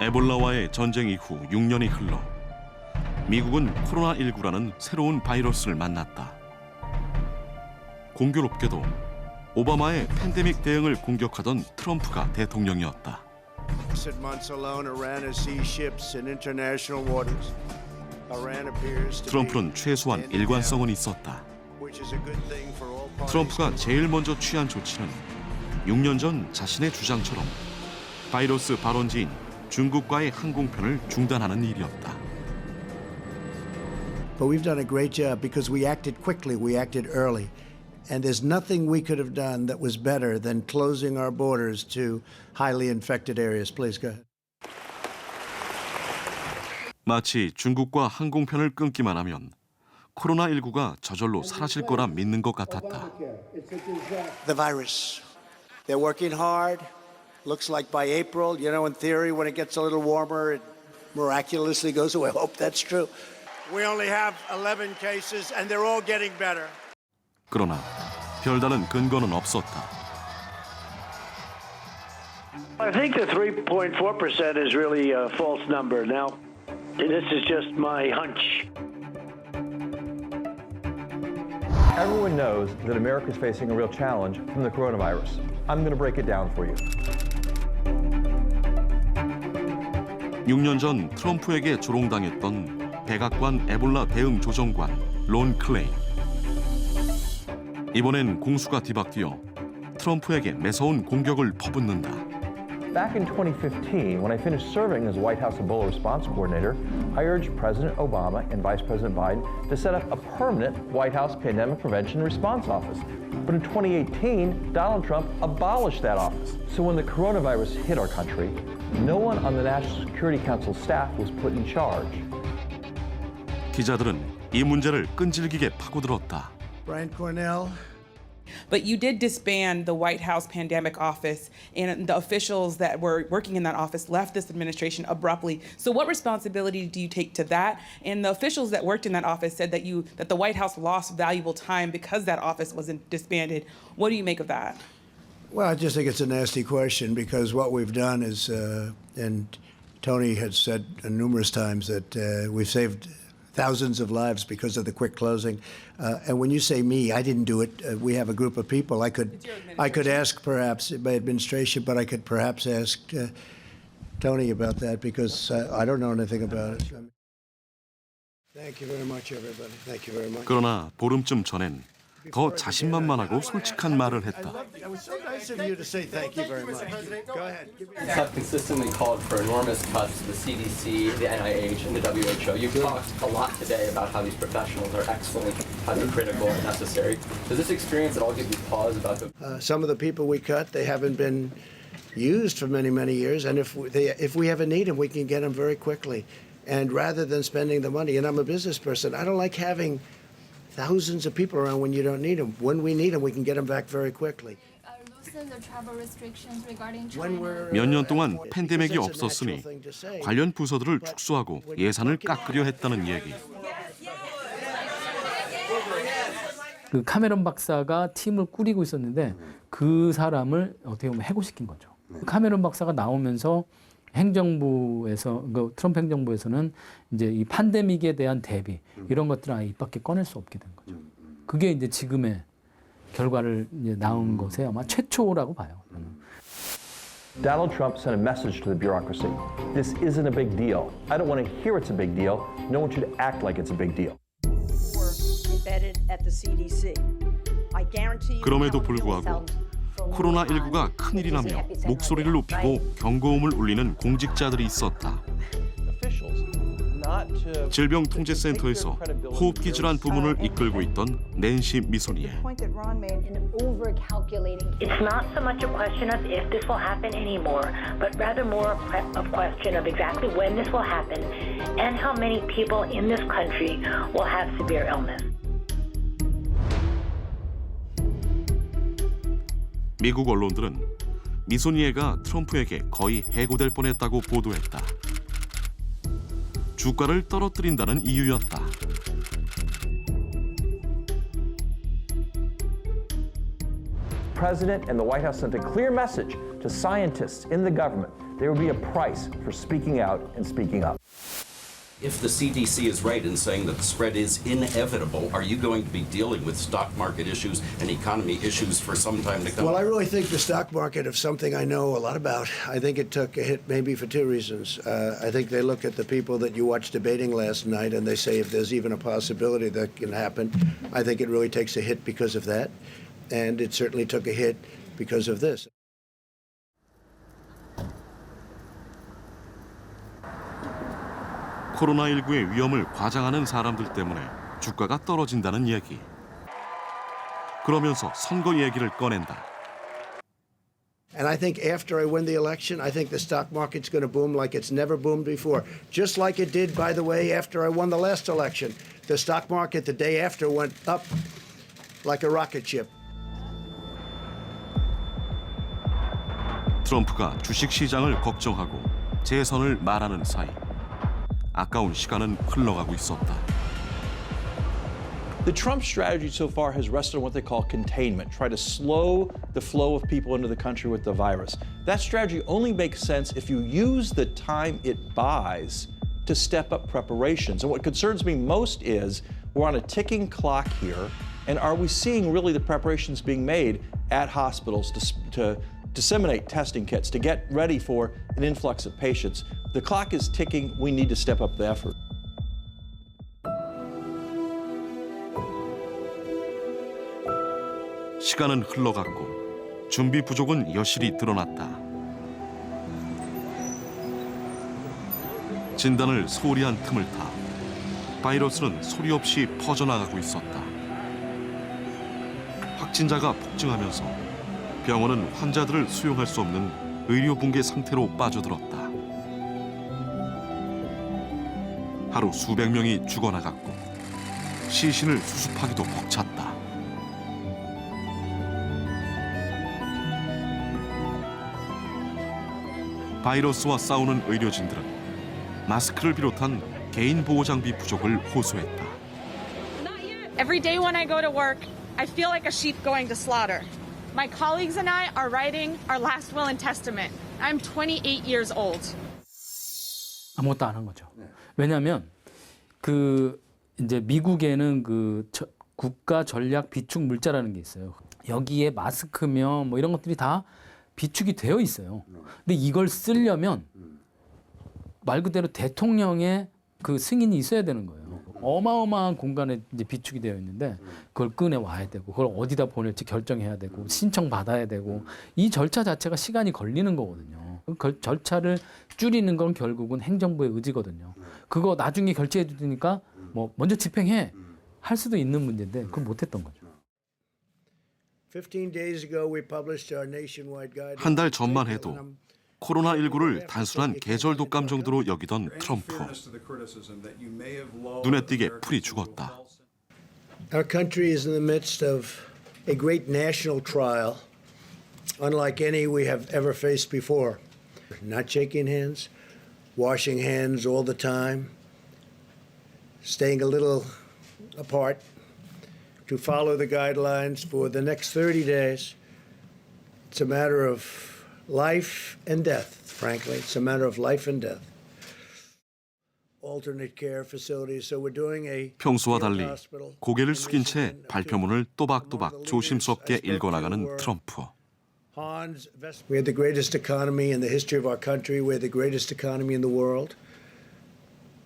에볼라와의 전쟁 이후 6년이 흘러 미국은 코로나19라는 새로운 바이러스를 만났다. 공교롭게도 오바마의 팬데믹 대응을 공격하던 트럼프가 대통령이었다. 트럼프는 최소한 일관성은 있었다. 트럼프가 제일 먼저 취한 조치는 6년 전 자신의 주장처럼 바이러스 발원지인 중국과의 항공편을 중단하는 일이었다. But we've done a great job because we acted quickly, we acted early. And there's nothing we could have done that was better than closing our borders to highly infected areas. Please go ahead. 마치 중국과 항공편을 끊기만 하면 코로나19가 저절로 사라질 거라 믿는 것 같았다. The virus. They're working hard. Looks like by April, you know, in theory, when it gets a little warmer, it miraculously goes away. I hope that's true. We only have 11 cases, and they're all getting better. 그러나 별다른 근거는 없었다. I think the 3.4% is really a false number. Now, this is just my hunch. Everyone knows that America is facing a real challenge from the coronavirus. I'm going to break it down for you. 6년 전 트럼프에게 조롱당했던 백악관 에볼라 대응 조정관 론 클레이. 이번엔 공수가 뒤바뀌어 트럼프에게 매서운 공격을 퍼붓는다. Back in 2015, when I finished serving as White House Ebola Response Coordinator, I urged President Obama and Vice President Biden to set up a permanent White House Pandemic Prevention Response Office. But in 2018, Donald Trump abolished that office. So when the coronavirus hit our country, no one on the National Security Council staff was put in charge. 기자들은 이 문제를 끈질기게 파고들었다. Brian Cornell. But you did disband the White House Pandemic Office, and the officials that were working in that office left this administration abruptly. So what responsibility do you take to that? And the officials that worked in that office said that the White House lost valuable time because that office wasn't disbanded. What do you make of that? Well, I just think it's a nasty question because what we've done is, and Tony had said numerous times that we've saved thousands of lives because of the quick closing. And when you say me, I didn't do it. We have a group of people. I could ask perhaps my administration, but I could perhaps ask Tony about that because I don't know anything about it. Thank you very much, everybody. Thank you very much. 그러나 보름쯤 전엔 더 자신만만하고 솔직한 말을 했다. It was so nice of you to say thank you very much. Go ahead. Have consistently called for enormous cuts to the CDC, the NIH, and the WHO. You've talked a lot today about how these professionals are excellent, how they're critical and necessary. Does this experience at all give you pause about the... Some of the people we cut, they haven't been used for many, many years. And if we ever need them, we can get them very quickly. And rather than spending the money, and I'm a business person, I don't like having thousands of people around when you don't need them. When we need them, we can get them back very quickly. 몇 년 동안 팬데믹이 없었으니 관련 부서들을 축소하고 예산을 깎으려 했다는 얘기. 그 카메론 박사가 팀을 꾸리고 있었는데 그 사람을 어떻게 보면 해고시킨 거죠. 카메론 박사가 나오면서 행정부에서 그 트럼프 행정부에서는 이제 이 팬데믹에 대한 대비 이런 것들을 아예 입 밖에 꺼낼 수 없게 된 거죠. 그게 이제 지금의 결과를 이제 나온 것에 아마 최초라고 봐요. Donald Trump sent a message to the bureaucracy. This isn't a big deal. I don't want to hear it's a big deal. No one should act like it's a big deal. 그럼에도 불구하고 코로나19가 큰일이라며 목소리를 높이고 경고음을 울리는 공직자들이 있었다. 질병통제센터에서 호흡기 질환 부문을 이끌고 있던 낸시 미소니에. It's not so much a question of if this will happen anymore, but rather more a question of exactly when this will happen and how many people in this country will have severe illness. 미국 언론들은 미소니에가 트럼프에게 거의 해고될 뻔했다고 보도했다. 주가를 떨어뜨린다는 이유였다. The President and the White House sent a clear message to scientists in the government there would be a price for speaking out and speaking up. If the CDC is right in saying that the spread is inevitable, are you going to be dealing with stock market issues and economy issues for some time to come? Well, I really think the stock market is something I know a lot about. I think it took a hit maybe for two reasons. I think they look at the people that you watched debating last night and they say if there's even a possibility that can happen. I think it really takes a hit because of that. And it certainly took a hit because of this. 코로나19의 위험을 과장하는 사람들 때문에 주가가 떨어진다는 얘기. 그러면서 선거 얘기를 꺼낸다. And I think after I win the election, I think the stock market's going to boom like it's never boomed before. Just like it did, by the way, after I won the last election. The stock market the day after went up like a rocket ship. 트럼프가 주식 시장을 걱정하고 재선을 말하는 사이 아까운 시간은 흘러가고 있었다. The Trump strategy so far has rested on what they call containment, try to slow the flow of people into the country with the virus. That strategy only makes sense if you use the time it buys to step up preparations. And what concerns me most is we're on a ticking clock here, and are we seeing really the preparations being made at hospitals to disseminate testing kits, to get ready for an influx of patients? The clock is ticking. We need to step up the effort. 시간은 흘러갔고 준비 부족은 여실히 드러났다. 진단을 소홀히 한 틈을 타 바이러스는 소리 없이 퍼져나가고 있었다. 확진자가 폭증하면서 병원은 환자들을 수용할 수 없는 의료 붕괴 상태로 빠져들었다. 하루 수백 명이 죽어나갔고 시신을 수습하기도 벅찼다. 바이러스와 싸우는 의료진들은 마스크를 비롯한 개인 보호 장비 부족을 호소했다. Every day when I go to work, I feel like a sheep going to slaughter. My colleagues and I are writing our last will and testament. I'm 28 years old. 아무것도 안 한 거죠. 왜냐하면 그 이제 미국에는 그 국가 전략 비축 물자라는 게 있어요. 여기에 마스크며 뭐 이런 것들이 다 비축이 되어 있어요. 근데 이걸 쓰려면 말 그대로 대통령의 그 승인이 있어야 되는 거예요. 어마어마한 공간에 이제 비축이 되어 있는데 그걸 꺼내 와야 되고 그걸 어디다 보낼지 결정해야 되고 신청 받아야 되고 이 절차 자체가 시간이 걸리는 거거든요. 그 절차를 줄이는 건 결국은 행정부의 의지거든요. 그거 나중에 결제해 주니까 뭐 먼저 집행해 할 수도 있는 문제인데 그걸 못했던 거죠. 한 달 전만 해도 코로나19를 단순한 계절 독감 정도로 여기던 트럼프. 눈에 띄게 풀이 죽었다. Our country is in the midst of a great national trial, unlike any we have ever faced before. Not shaking hands, washing hands all the time, staying a little apart, to follow the guidelines for the next 30 days. It's a matter of life and death, frankly. It's a matter of life and death. Alternate care facilities. So we're doing a 평소와 달리 고개를 숙인 채 발표문을 또박또박 조심스럽게 읽어나가는 트럼프. We had the greatest economy in the history of our country. We had the greatest economy in the world.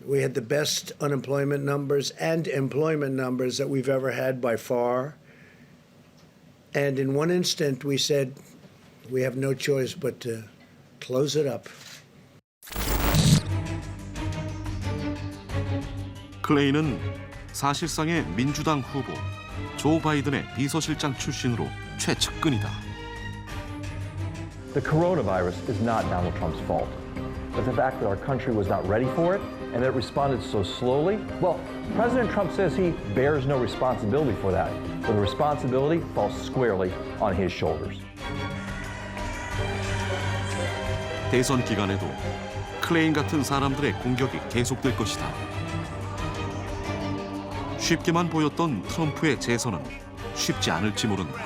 We had the best unemployment numbers and employment numbers that we've ever had by far. And in one instant, we said, we have no choice but to close it up. 클레이는 사실상의 민주당 후보 조 바이든의 비서실장 출신으로 최측근이다. The coronavirus is not Donald Trump's fault. But the fact that our country was not ready for it and that it responded so slowly, well, President Trump says he bears no responsibility for that. But the responsibility falls squarely on his shoulders. 대선 기간에도 클레인 같은 사람들의 공격이 계속될 것이다. 쉽게만 보였던 트럼프의 재선은 쉽지 않을지 모른다.